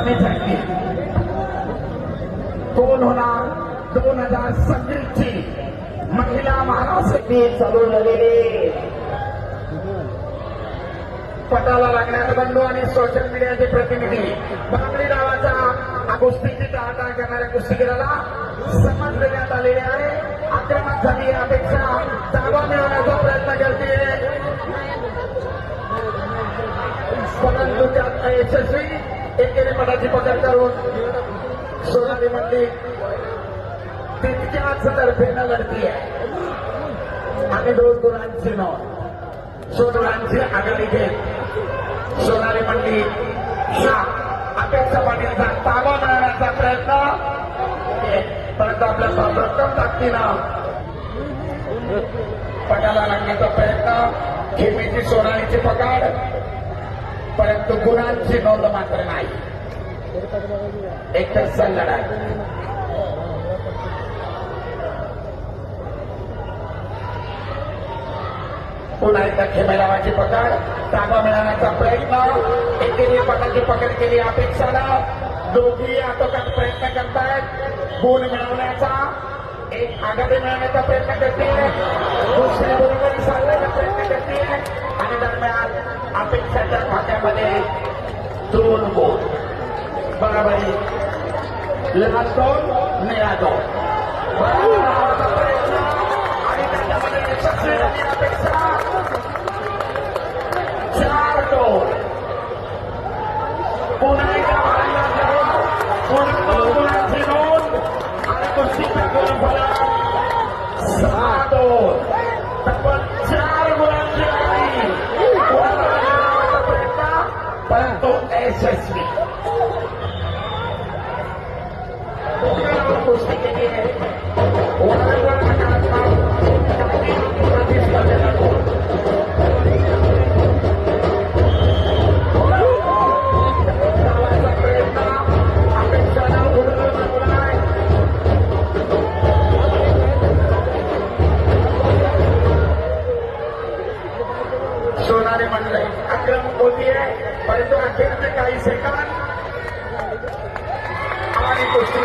स्पर्धेसाठी कोण होणार 2026 ची महिला महाराष्ट्र चालू झालेले पटाला लागणारे बंधू आणि सोशल मीडियाचे प्रतिनिधी बांगडी गावाचा कुस्तीची टाळाटाळ करणाऱ्या कुस्तीगीराला सन्मान देण्यात आलेले आहे. आक्रमक झाली अपेक्षा ताबा मिळवण्याचा प्रयत्न करते परंतु त्यात यशस्वी एकेरी पटाची पकड करून सोनाली मंडळी तितक्याच तर्फेनं लढती आहे आणि 2 गुणांची नोंद सोनारांची आघाडी घेत सोनाली मंडळी ह्या अपेक्षा पाटीलचा ताबा मिळवण्याचा प्रयत्न परंतु आपल्या प्रथम ताकदीनं पटाला लागण्याचा प्रयत्न खेमेची सोनालीची पकड परंतु गुणांची नोंद मात्र नाही. एक तर लढाई पुन्हा एकदा खेमेलावाची पकड ताबा मिळवण्याचा प्रयत्न एकेरी पटाची पकड केली अपेक्षाला दोघी आटोक्यात प्रयत्न करतायत गुण मिळवण्याचा एक आघाडी मिळवण्याचा प्रयत्न करते दुसऱ्या बरोबर सांगण्याचा प्रयत्न करते आणि दरम्यान अपेक्षाच्या खात्यामध्ये 2 गुण बरोबरी लहान 2 निळा 2 आणि त्याच्यामध्ये यशस्वी झाली अपेक्षा 4-2 पुन्हा एकदा गुणांची नोंद आणि कुस्तीचा गुणफला 6-2 तब्बल 4 गुणांची आघाडी प्रयत्न परंतु यशस्वी कुस्ती केली प्रतिस्पर्धेला सोनाली मंडळी आक्रमक होतीये परंतु अखेरचे काही सेकंद आणि कुस्ती